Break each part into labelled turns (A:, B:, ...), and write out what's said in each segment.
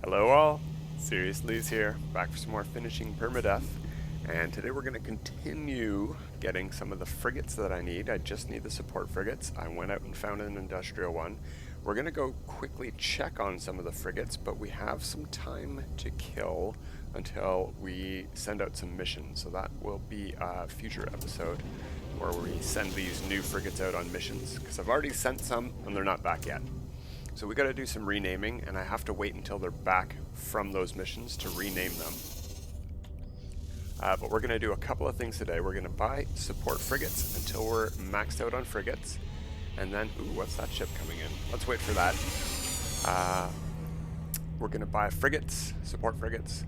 A: Hello all, Seriously's here, back for some more finishing Permadeath, and today we're going to continue getting some of the frigates that I need. I just need the support frigates. I went out and found an industrial one. We're going to go quickly check on some of the frigates, but we have some time to kill until we send out some missions, so that will be a future episode where we send these new frigates out on missions, because I've already sent some and they're not back yet. So we got to do some renaming, and I have to wait until they're back from those missions to rename them. But we're going to do a couple of things today. We're going to buy support frigates until we're maxed out on frigates. And then, ooh, what's that ship coming in? Let's wait for that. We're going to buy frigates, support frigates.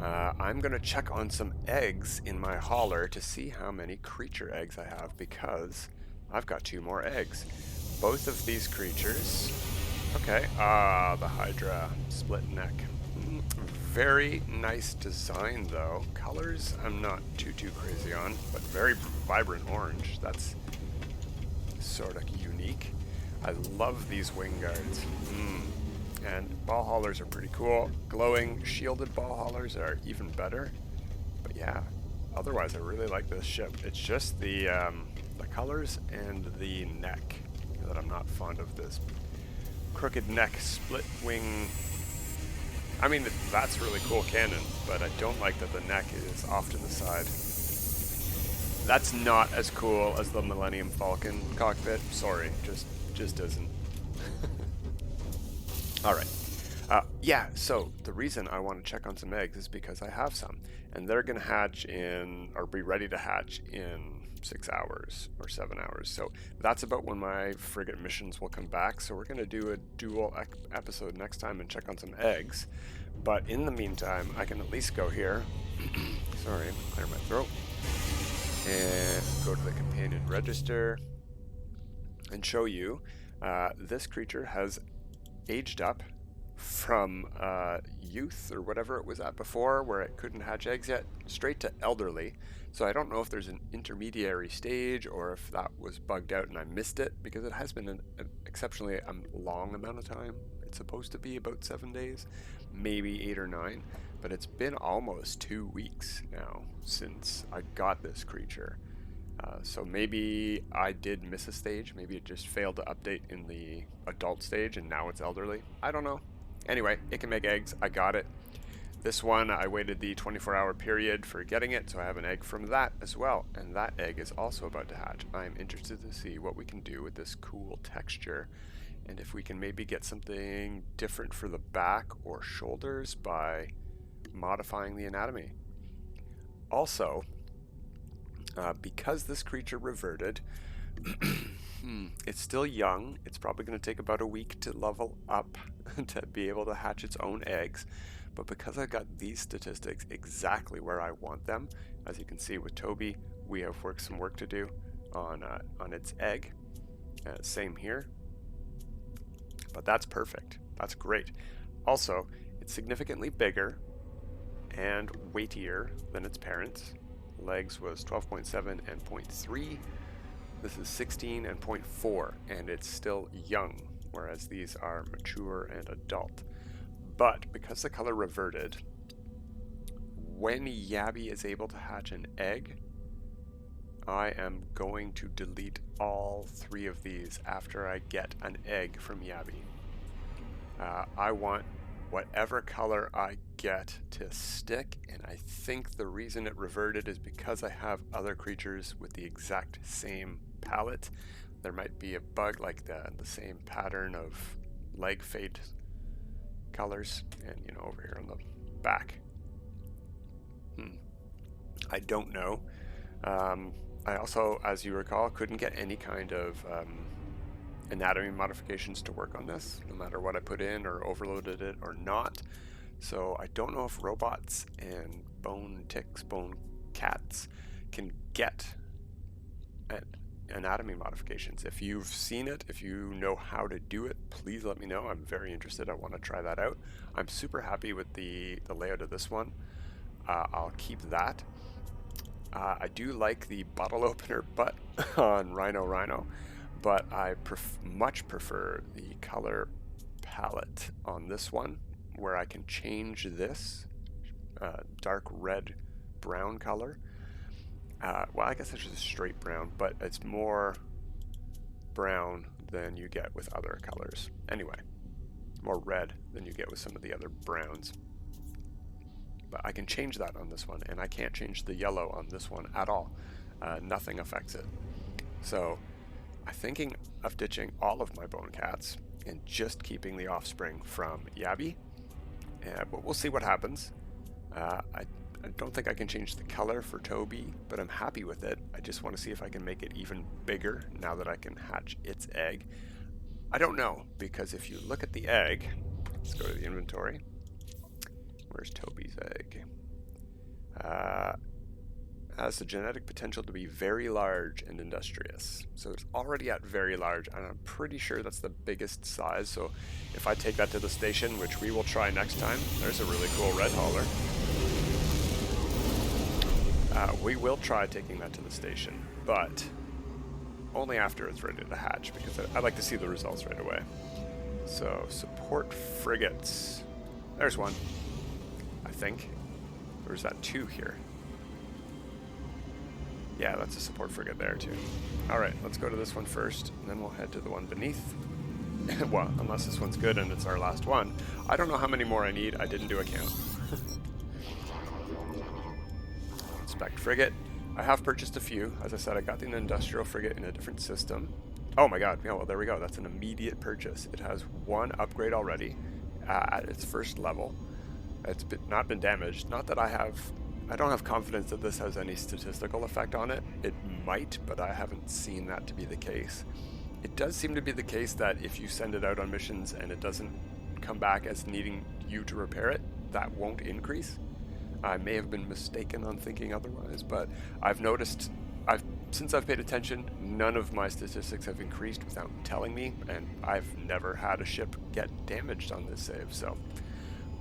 A: I'm going to check on some eggs in my hauler to see how many creature eggs I have, because I've got 2 more eggs. Both of these creatures... Okay, the Hydra split neck. Very nice design though. Colors I'm not too crazy on, but very vibrant orange. That's sort of unique. I love these wing guards. And ball haulers are pretty cool. Glowing shielded ball haulers are even better. But yeah, otherwise I really like this ship. It's just the colors and the neck that I'm not fond of. This crooked neck, split wing. I mean, that's really cool cannon, but I don't like that the neck is off to the side. That's not as cool as the Millennium Falcon cockpit. Sorry, just isn't. Alright. Yeah, so the reason I want to check on some eggs is because I have some, and they're going to hatch in, or be ready to hatch in 6 hours or 7 hours. So that's about when my frigate missions will come back. So we're going to do a dual episode next time and check on some eggs. But in the meantime, I can at least go here. Sorry, clear my throat. And go to the companion register and show you this creature has aged up from youth or whatever it was at before, where it couldn't hatch eggs yet, straight to elderly. So I don't know if there's an intermediary stage or if that was bugged out and I missed it, because it has been an exceptionally long amount of time. It's supposed to be about 7 days, maybe 8 or 9, but it's been almost 2 weeks now since I got this creature. So maybe I did miss a stage. Maybe it just failed to update in the adult stage and now it's elderly. I don't know. Anyway, it can make eggs. I got it. This one, I waited the 24-hour period for getting it, so I have an egg from that as well. And that egg is also about to hatch. I'm interested to see what we can do with this cool texture, and if we can maybe get something different for the back or shoulders by modifying the anatomy. Also, because this creature reverted, it's still young. It's probably going to take about a week to level up to be able to hatch its own eggs. But because I got these statistics exactly where I want them, as you can see with Toby, we have some work to do on its egg. Same here. But that's perfect. That's great. Also, it's significantly bigger and weightier than its parents. Legs was 12.7 and 0.3. This is 16 and 0.4, and it's still young, whereas these are mature and adult. But because the color reverted, when Yabby is able to hatch an egg, I am going to delete all 3 of these after I get an egg from Yabby. I want whatever color I get to stick, and I think the reason it reverted is because I have other creatures with the exact same palette. There might be a bug like that, the same pattern of leg fade colors, and you know, over here on the back. I don't know. I also, as you recall, couldn't get any kind of anatomy modifications to work on this, no matter what I put in or overloaded it or not. So I don't know if robots and bone ticks, bone cats can get anatomy modifications. If you've seen it, if you know how to do it, please let me know. I'm very interested. I want to try that out. I'm super happy with the layout of this one. I'll keep that. I do like the bottle opener butt on Rhino, but I much prefer the color palette on this one. where I can change this dark red brown color. Well, I guess it's just straight brown, but it's more brown than you get with other colors. Anyway, more red than you get with some of the other browns. But I can change that on this one, and I can't change the yellow on this one at all. Nothing affects it. So I'm thinking of ditching all of my bone cats and just keeping the offspring from Yabby. But we'll see what happens. I don't think I can change the color for Toby, but I'm happy with it. I just want to see if I can make it even bigger now that I can hatch its egg. I don't know, because if you look at the egg, let's go to the inventory. Where's Toby's egg? Has the genetic potential to be very large and industrious. So it's already at very large, and I'm pretty sure that's the biggest size. So if I take that to the station, which we will try next time, there's a really cool red hauler. We will try taking that to the station, but only after it's ready to hatch, because I'd like to see the results right away. So, support frigates. There's one, I think. Or is that two here? Yeah, that's a support frigate there too. Alright, let's go to this one first, and then we'll head to the one beneath. Well, unless this one's good and it's our last one. I don't know how many more I need. I didn't do a count. Inspect frigate. I have purchased a few. As I said, I got the industrial frigate in a different system. Oh my god, yeah, well there we go. That's an immediate purchase. It has one upgrade already at its first level. It's not been damaged. Not that I don't have confidence that this has any statistical effect on it. It might, but I haven't seen that to be the case. It does seem to be the case that if you send it out on missions and it doesn't come back as needing you to repair it, that won't increase. I may have been mistaken on thinking otherwise, but I've noticed, since I've paid attention, none of my statistics have increased without telling me, and I've never had a ship get damaged on this save, so.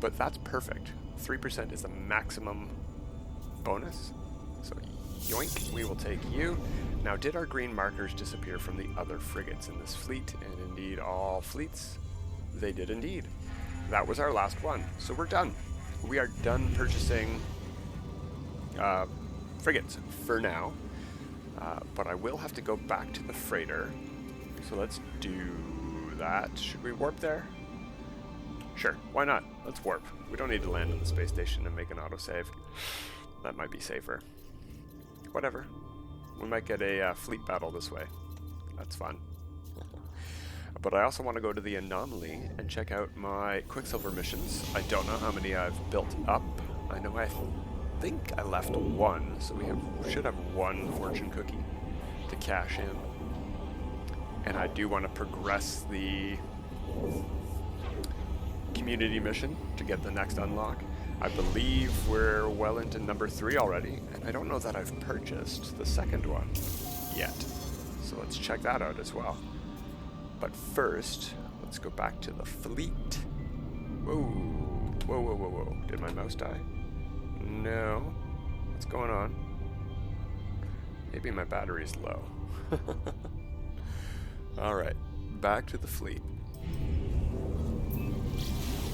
A: But that's perfect. 3% is the maximum bonus, so yoink, we will take you. Now, did our green markers disappear from the other frigates in this fleet? And indeed, all fleets, they did indeed. That was our last one, so we're done. We are done purchasing frigates for now, but I will have to go back to the freighter, so let's do that. Should we warp there? Sure, why not? Let's warp. We don't need to land on the space station and make an autosave. That might be safer. Whatever. We might get a fleet battle this way. That's fun. But I also want to go to the anomaly and check out my Quicksilver missions. I don't know how many I've built up. I know I think I left one, so we should have one fortune cookie to cash in. And I do want to progress the community mission to get the next unlock. I believe we're well into number 3 already, and I don't know that I've purchased the second one yet. So let's check that out as well. But first, let's go back to the fleet. Whoa, whoa, whoa, whoa, whoa. Did my mouse die? No. What's going on? Maybe my battery's low. Alright, back to the fleet.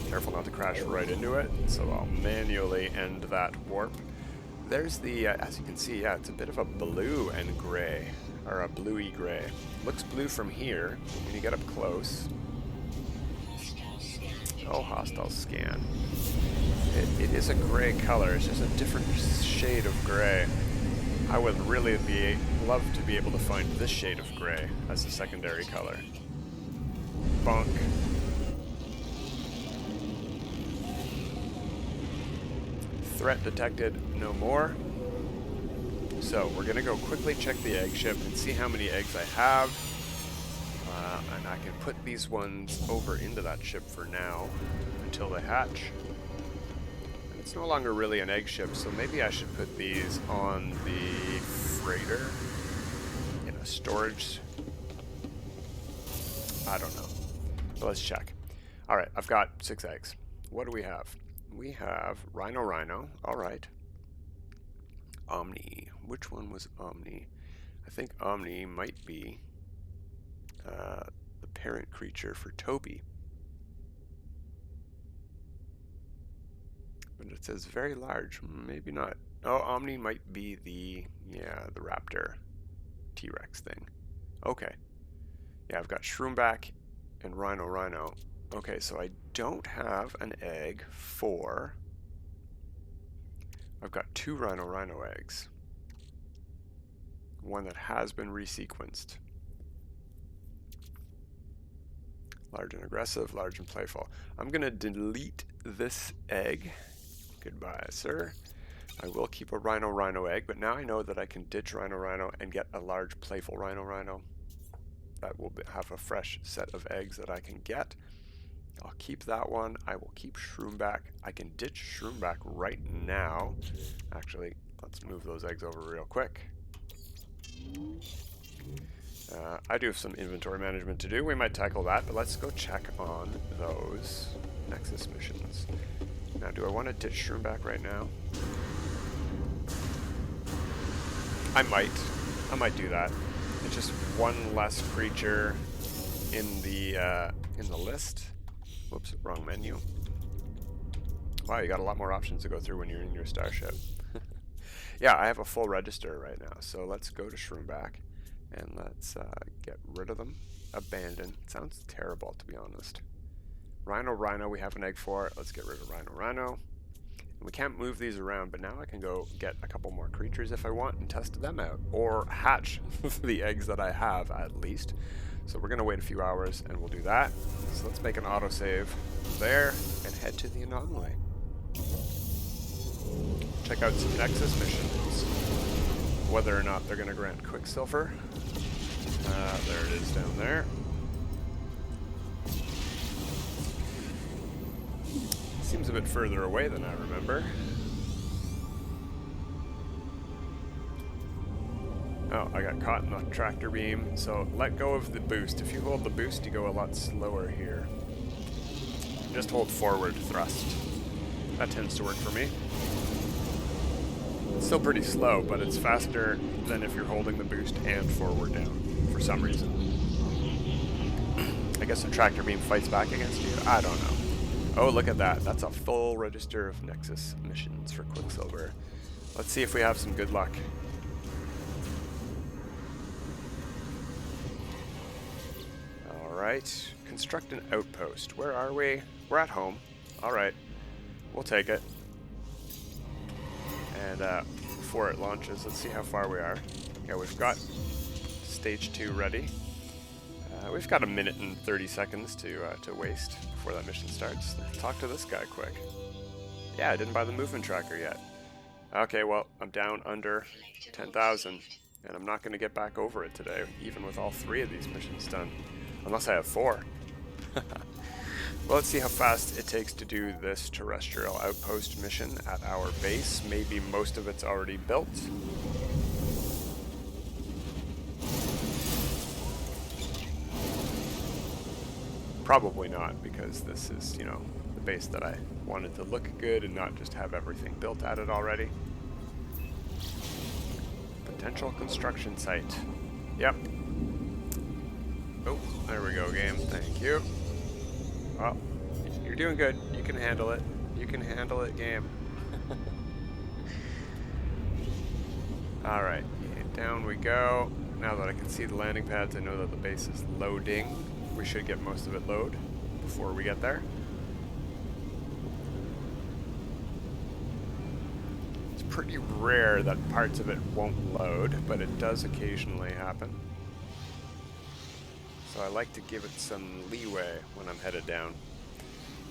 A: Careful not to crash right into it, so I'll manually end that warp. There's the, as you can see, yeah, it's a bit of a blue and gray, or a bluey gray. Looks blue from here, but when you get up close. Oh, hostile scan. It is a gray color, it's just a different shade of gray. I would really love to be able to find this shade of gray as a secondary color. Bonk. Threat detected, no more. So we're gonna go quickly check the egg ship and see how many eggs I have. And I can put these ones over into that ship for now until they hatch. And it's no longer really an egg ship, so maybe I should put these on the freighter in a storage. I don't know. So let's check. Alright, I've got 6 eggs. What do we have? We have Rhino. Alright. Omni. Which one was Omni? I think Omni might be the parent creature for Toby. But it says very large. Maybe not. Oh, Omni might be the, yeah, the Raptor T-Rex thing. Okay. Yeah, I've got Shroomback and Rhino. Okay, so I don't have an egg for... I've got 2 Rhino eggs. One that has been resequenced. Large and aggressive, large and playful. I'm going to delete this egg. Goodbye, sir. I will keep a Rhino egg, but now I know that I can ditch Rhino and get a large playful Rhino. That will have a fresh set of eggs that I can get. I'll keep that one. I will keep Shroomback. I can ditch Shroomback right now. Actually, let's move those eggs over real quick. I do have some inventory management to do. We might tackle that, but let's go check on those Nexus missions. Now, do I want to ditch Shroomback right now? I might do that. It's just one less creature in the list. Whoops, wrong menu. Wow, you got a lot more options to go through when you're in your starship. Yeah, I have a full register right now, so let's go to Shroomback and let's get rid of them. Abandon. It sounds terrible, to be honest. Rhino, we have an egg for. Let's get rid of Rhino. And we can't move these around, but now I can go get a couple more creatures if I want and test them out, or hatch the eggs that I have at least. So we're going to wait a few hours and we'll do that. So let's make an autosave there and head to the anomaly. Check out some Nexus missions. Whether or not they're going to grant Quicksilver. There it is down there. Seems a bit further away than I remember. Oh, I got caught in the tractor beam, so let go of the boost. If you hold the boost, you go a lot slower here. Just hold forward thrust. That tends to work for me. It's still pretty slow, but it's faster than if you're holding the boost and forward down, for some reason. I guess the tractor beam fights back against you? I don't know. Oh, look at that. That's a full register of Nexus missions for Quicksilver. Let's see if we have some good luck. Alright, construct an outpost. Where are we? We're at home. Alright, we'll take it. And before it launches, let's see how far we are. Yeah, we've got stage 2 ready. We've got a minute and 30 seconds to waste before that mission starts. Let's talk to this guy quick. Yeah, I didn't buy the movement tracker yet. Okay, well, I'm down under 10,000, and I'm not going to get back over it today, even with all 3 of these missions done. Unless I have 4. Well, let's see how fast it takes to do this terrestrial outpost mission at our base. Maybe most of it's already built. Probably not, because this is, you know, the base that I wanted to look good and not just have everything built at it already. Potential construction site. Yep. Oh, there we go, game. Thank you. Well, you're doing good. You can handle it. You can handle it, game. Alright, down we go. Now that I can see the landing pads, I know that the base is loading. We should get most of it load before we get there. It's pretty rare that parts of it won't load, but it does occasionally happen. So I like to give it some leeway when I'm headed down.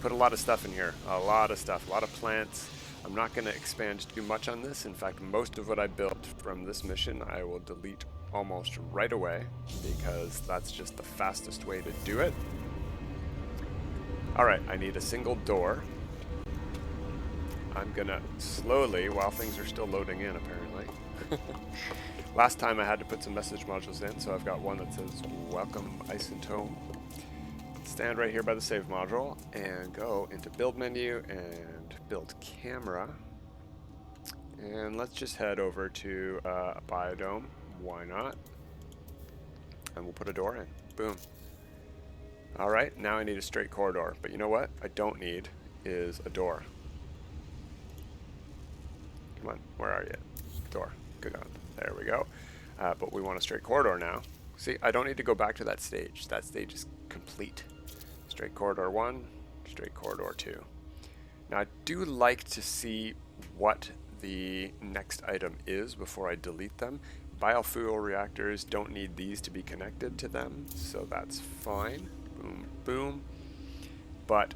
A: Put a lot of stuff in here, a lot of stuff, a lot of plants. I'm not going to expand too much on this. In fact, most of what I built from this mission I will delete almost right away, because that's just the fastest way to do it. Alright, I need a single door. I'm gonna slowly, while things are still loading in apparently. Last time I had to put some message modules in, so I've got one that says welcome isotome. Stand right here by the save module and go into build menu and build camera. And let's just head over to a biodome. Why not? And we'll put a door in. Boom. Alright, now I need a straight corridor. But you know what I don't need is a door. Come on, where are you? Door. Good on. There we go. But we want a straight corridor now. See, I don't need to go back to that stage. That stage is complete. Straight corridor 1, straight corridor 2. Now I do like to see what the next item is before I delete them. Biofuel reactors don't need these to be connected to them, so that's fine. Boom, boom. But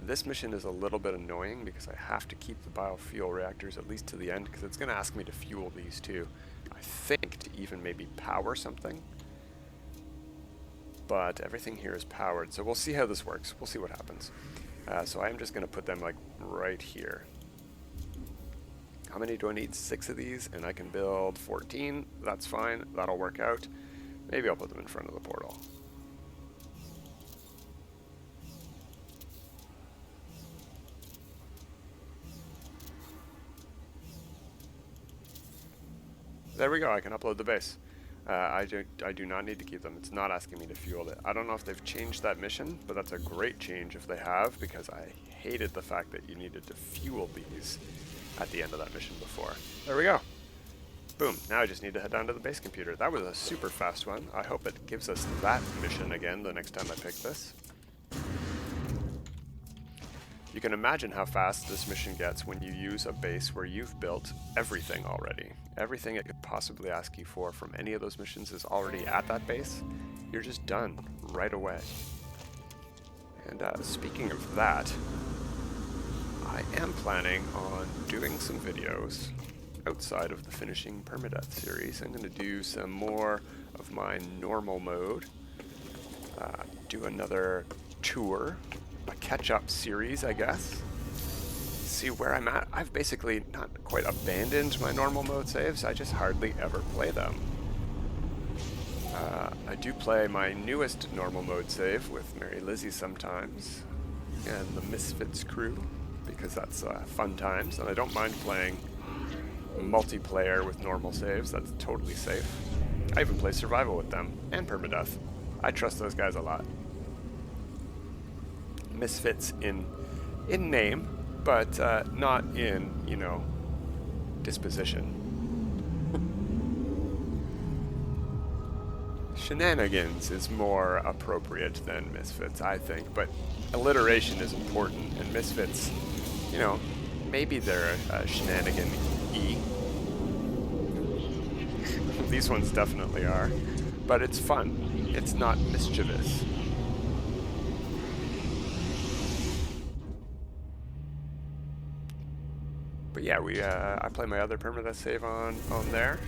A: this mission is a little bit annoying because I have to keep the biofuel reactors at least to the end because it's going to ask me to fuel these too. I think to even maybe power something. But everything here is powered, so we'll see how this works. We'll see what happens. So I'm just going to put them like right here. How many do I need? 6 of these, and I can build 14. That's fine. That'll work out. Maybe I'll put them in front of the portal. There we go. I can upload the base. I do not need to keep them. It's not asking me to fuel it. I don't know if they've changed that mission, but that's a great change if they have, because I hated the fact that you needed to fuel these at the end of that mission before. There we go. Boom. Now I just need to head down to the base computer. That was a super fast one. I hope it gives us that mission again the next time I pick this. You can imagine how fast this mission gets when you use a base where you've built everything already. Everything it could possibly ask you for from any of those missions is already at that base. You're just done right away. And speaking of that, I am planning on doing some videos outside of the finishing Permadeath series. I'm going to do some more of my normal mode, do another tour, a catch-up series, I guess. See where I'm at. I've basically not quite abandoned my normal mode saves, I just hardly ever play them. I do play my newest normal mode save with Mary Lizzie sometimes, and the Misfits crew, because that's fun times, and I don't mind playing multiplayer with normal saves. That's totally safe. I even play survival with them, and Permadeath. I trust those guys a lot. Misfits in name, but not in, you know, disposition. Shenanigans is more appropriate than Misfits, I think, but alliteration is important, and Misfits, you know, maybe they're a shenanigan-y. These ones definitely are, but it's fun. It's not mischievous. But yeah, I play my other Permadeath save on there.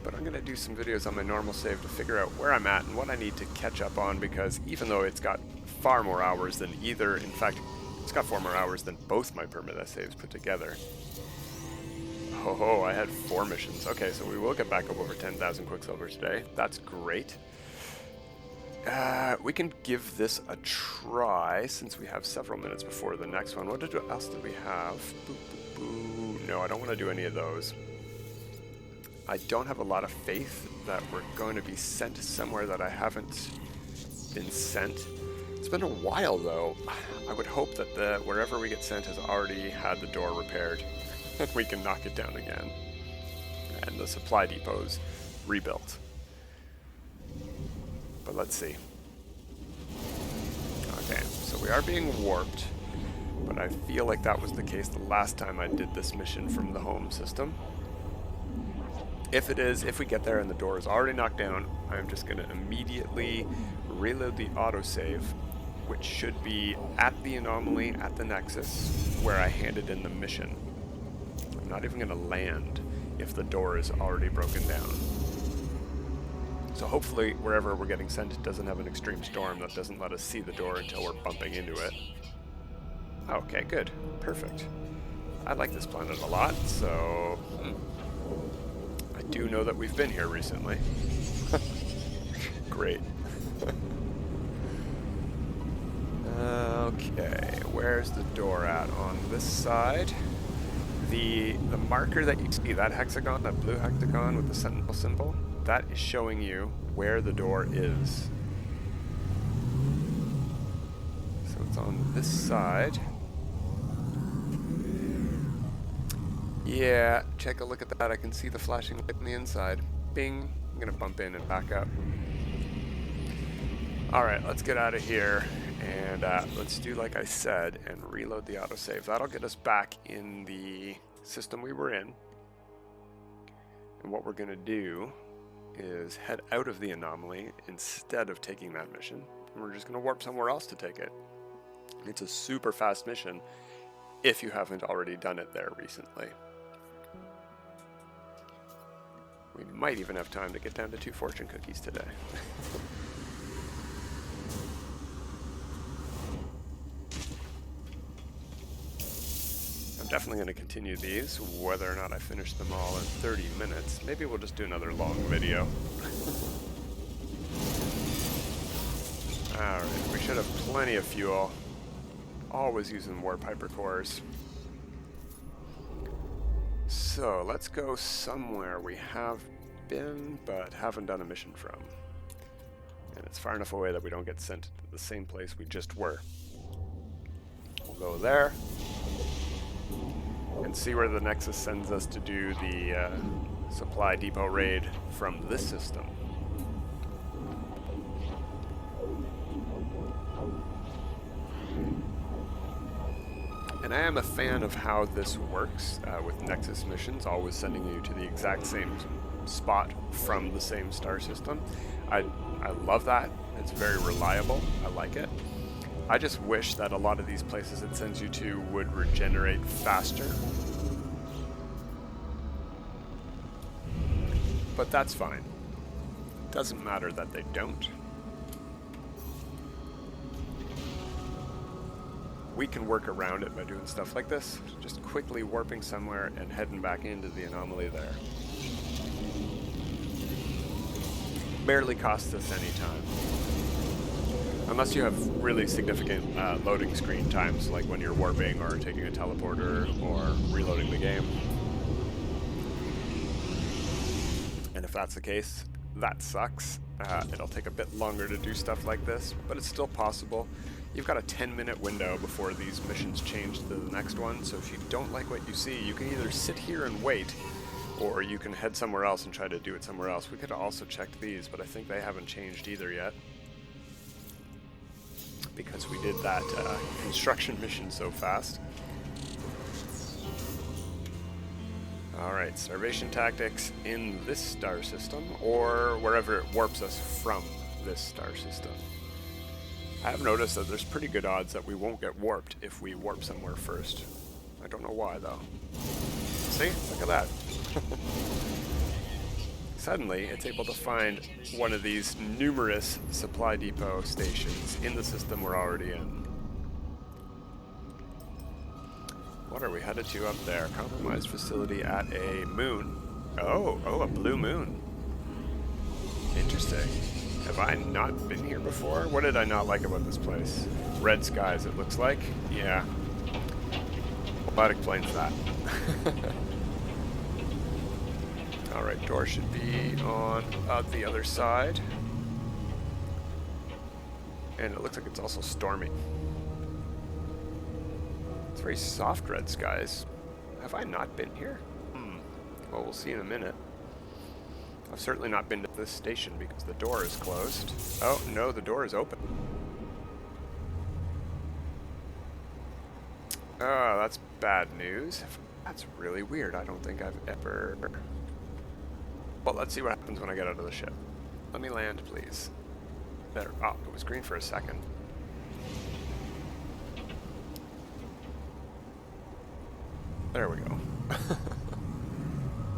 A: But I'm going to do some videos on my normal save to figure out where I'm at and what I need to catch up on, because even though it's got far more hours than either, in fact, it's got 4 more hours than both my Permadeath saves put together. Oh, I had 4 missions. Okay, so we will get back up over 10,000 Quicksilver today. That's great. We can give this a try since we have several minutes before the next one. What else did we have? Boo, boo, boo. No, I don't want to do any of those. I don't have a lot of faith that we're going to be sent somewhere that I haven't been sent. It's been a while though. I would hope that wherever we get sent has already had the door repaired and we can knock it down again. And the supply depot's rebuilt. But let's see. Okay, so we are being warped, but I feel like that was the case the last time I did this mission from the home system. If it is, if we get there and the door is already knocked down, I'm just going to immediately reload the autosave, which should be at the anomaly at the Nexus, where I handed in the mission. I'm not even going to land if the door is already broken down. So hopefully wherever we're getting sent doesn't have an extreme storm that doesn't let us see the door until we're bumping into it. Okay, good. Perfect. I like this planet a lot, so... I do know that we've been here recently. Great. Okay, where's the door at? On this side. The marker that you see, that hexagon, that blue hexagon with the sentinel symbol, that is showing you where the door is. So it's on this side. Yeah, check a look at that. I can see the flashing light on the inside. Bing. I'm gonna bump in and back up. Alright, let's get out of here. And let's do like I said and reload the autosave. That'll get us back in the system we were in. And what we're gonna do is head out of the anomaly instead of taking that mission. And we're just gonna warp somewhere else to take it. It's a super fast mission if you haven't already done it there recently. We might even have time to get down to 2 fortune cookies today. I'm definitely going to continue these, whether or not I finish them all in 30 minutes. Maybe we'll just do another long video. Alright, we should have plenty of fuel. Always using warp hypercores. So, let's go somewhere we have been, but haven't done a mission from. And it's far enough away that we don't get sent to the same place we just were. We'll go there. And see where the Nexus sends us to do the supply depot raid from this system. And I am a fan of how this works with Nexus Missions, always sending you to the exact same spot from the same star system. I love that. It's very reliable. I like it. I just wish that a lot of these places it sends you to would regenerate faster. But that's fine. Doesn't matter that they don't. We can work around it by doing stuff like this. Just quickly warping somewhere and heading back into the anomaly there. Barely costs us any time. Unless you have really significant loading screen times, like when you're warping or taking a teleporter or reloading the game. And if that's the case, that sucks. It'll take a bit longer to do stuff like this, but it's still possible. You've got a 10-minute window before these missions change to the next one, so if you don't like what you see, you can either sit here and wait, or you can head somewhere else and try to do it somewhere else. We could have also checked these, but I think they haven't changed either yet, because we did that construction mission so fast. Alright, starvation tactics in this star system, or wherever it warps us from this star system. I have noticed that there's pretty good odds that we won't get warped if we warp somewhere first. I don't know why, though. See? Look at that. Suddenly, it's able to find one of these numerous supply depot stations in the system we're already in. What are we headed to up there? Compromised facility at a moon. Oh, a blue moon. Interesting. Have I not been here before? What did I not like about this place? Red skies, it looks like. Yeah. Well, that explains that. Alright, door should be on the other side. And it looks like it's also stormy. It's very soft red skies. Have I not been here? Well, we'll see in a minute. I've certainly not been to this station because the door is closed. Oh, no, the door is open. Oh, that's bad news. That's really weird. I don't think I've ever... Well, let's see what happens when I get out of the ship. Let me land, please. There. Oh, it was green for a second. There we go.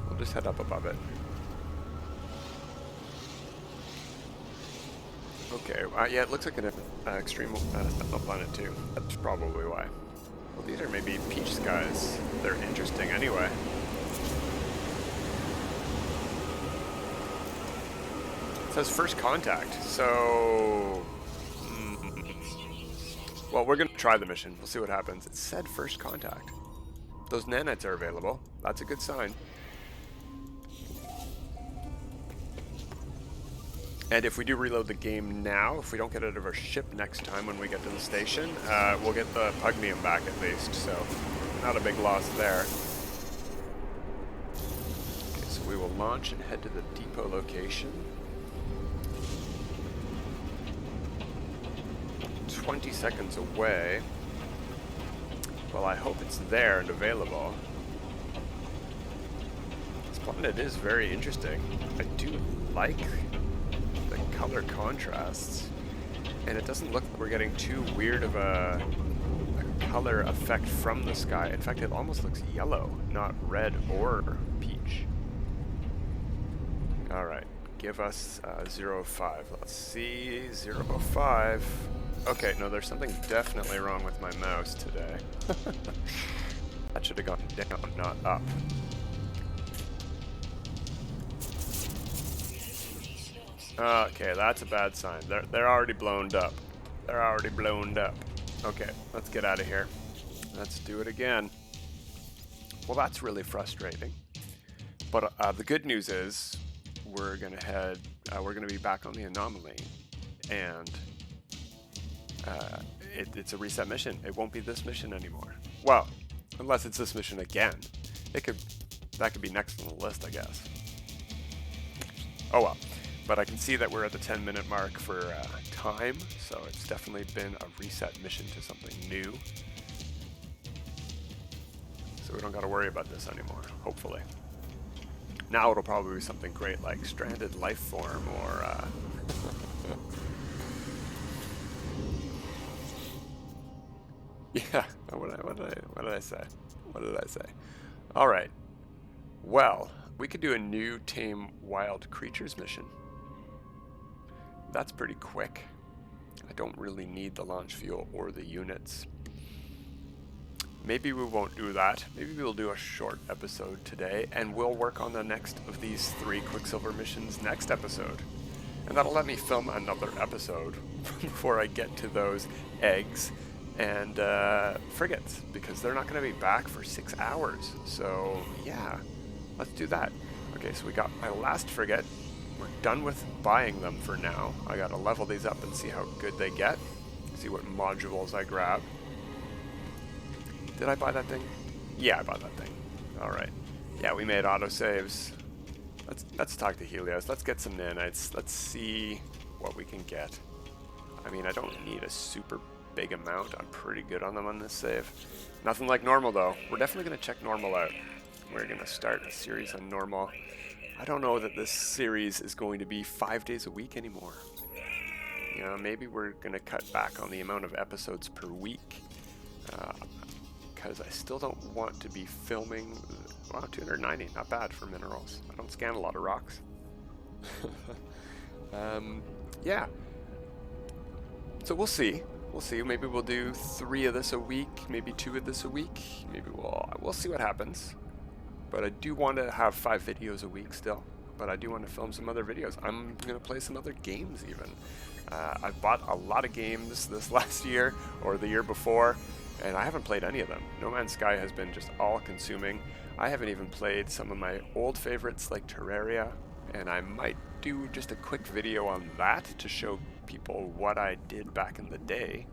A: We'll just head up above it. Okay, yeah, it looks like an extreme planet too. That's probably why. Well, these are maybe peach skies. They're interesting anyway. It says first contact, so... Well, we're going to try the mission. We'll see what happens. It said first contact. Those nanites are available. That's a good sign. And if we do reload the game now, if we don't get out of our ship next time when we get to the station, we'll get the pugnium back at least, so not a big loss there. we will launch and head to the depot location. 20 seconds away. Well, I hope it's there and available. This planet is very interesting. I do like the color contrasts, and it doesn't look like we're getting too weird of a color effect from the sky. In fact, it almost looks yellow, not red or peach. Alright, give us 005. Let's see, 005. Okay, no, there's something definitely wrong with my mouse today. That should have gone down, not up. Okay, that's a bad sign. They're already blown up. They're already blown up. Okay, let's get out of here. Let's do it again. Well, that's really frustrating. But the good news is we're gonna be back on the anomaly, and it's a reset mission. It won't be this mission anymore. Well, unless it's this mission again. That could be next on the list, I guess. Oh well. But I can see that we're at the 10-minute mark for time, so it's definitely been a reset mission to something new. So we don't got to worry about this anymore, hopefully. Now it'll probably be something great like stranded life form or... Yeah, what did I say? What did I say? All right. Well, we could do a new Tame Wild Creatures mission. That's pretty quick. I don't really need the launch fuel or the units. Maybe we won't do that. Maybe we'll do a short episode today, and we'll work on the next of these 3 Quicksilver missions next episode. And that'll let me film another episode before I get to those eggs and frigates, because they're not going to be back for 6 hours. So yeah, let's do that. Okay, so we got my last frigate. We're done with buying them for now. I gotta level these up and see how good they get. See what modules I grab. Did I buy that thing? Yeah, I bought that thing. Alright. Yeah, we made autosaves. Let's talk to Helios. Let's get some nanites. Let's see what we can get. I mean, I don't need a super big amount. I'm pretty good on them on this save. Nothing like normal though. We're definitely gonna check normal out. We're gonna start a series on normal. I don't know that this series is going to be 5 days a week anymore. You know, maybe we're going to cut back on the amount of episodes per week. Because I still don't want to be filming... Wow, 290, not bad for minerals. I don't scan a lot of rocks. Yeah. So we'll see. We'll see. Maybe we'll do 3 of this a week. Maybe 2 of this a week. Maybe we'll see what happens. But I do want to have 5 videos a week still. But I do want to film some other videos. I'm going to play some other games even. I've bought a lot of games this last year or the year before, and I haven't played any of them. No Man's Sky has been just all-consuming. I haven't even played some of my old favorites like Terraria, and I might do just a quick video on that to show people what I did back in the day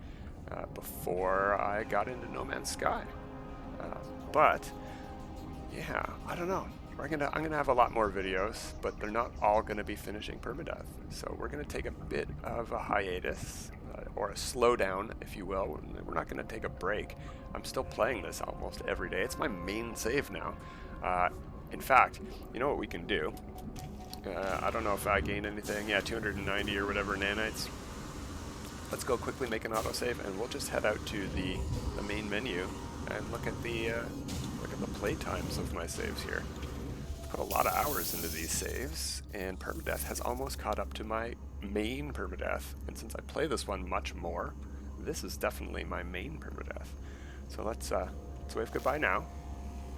A: before I got into No Man's Sky. But yeah, I don't know. I'm gonna have a lot more videos, but they're not all gonna be finishing Permadeath. So we're gonna take a bit of a hiatus, or a slowdown, if you will. We're not gonna take a break. I'm still playing this almost every day. It's my main save now. In fact, you know what we can do? I don't know if I gained anything. Yeah, 290 or whatever nanites. Let's go quickly make an autosave, and we'll just head out to the main menu and look at the play times of my saves here. Put a lot of hours into these saves, and Permadeath has almost caught up to my main Permadeath. And since I play this one much more, this is definitely my main Permadeath. So let's wave goodbye now,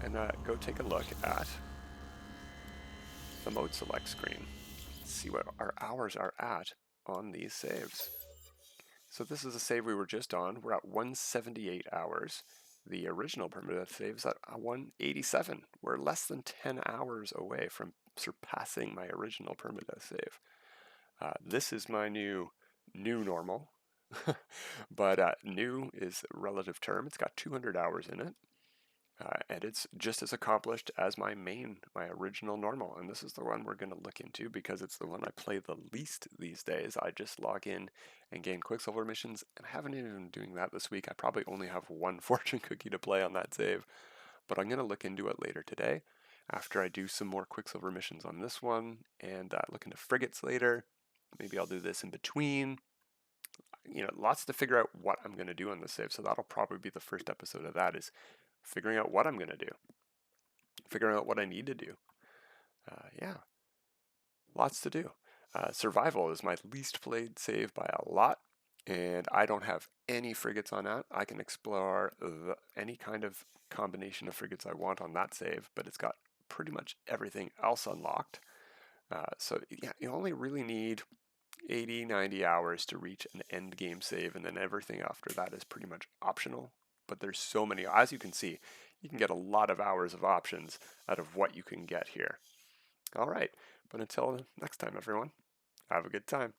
A: and go take a look at the mode select screen. See what our hours are at on these saves. So this is a save we were just on. We're at 178 hours. The original Permadeath save is at 187. We're less than 10 hours away from surpassing my original Permadeath save. This is my new normal, but new is a relative term. It's got 200 hours in it. And it's just as accomplished as my original normal. And this is the one we're going to look into because it's the one I play the least these days. I just log in and gain Quicksilver missions, and I haven't even been doing that this week. I probably only have one fortune cookie to play on that save, but I'm going to look into it later today after I do some more Quicksilver missions on this one and look into frigates later. Maybe I'll do this in between. Lots to figure out what I'm going to do on this save. So that'll probably be the first episode of that, is figuring out what I'm going to do, figuring out what I need to do. Yeah, lots to do. Survival is my least played save by a lot, and I don't have any frigates on that. I can explore any kind of combination of frigates I want on that save, but it's got pretty much everything else unlocked. So yeah, you only really need 80, 90 hours to reach an end game save, and then everything after that is pretty much optional. But there's so many, as you can see, you can get a lot of hours of options out of what you can get here. All right, but until next time, everyone, have a good time.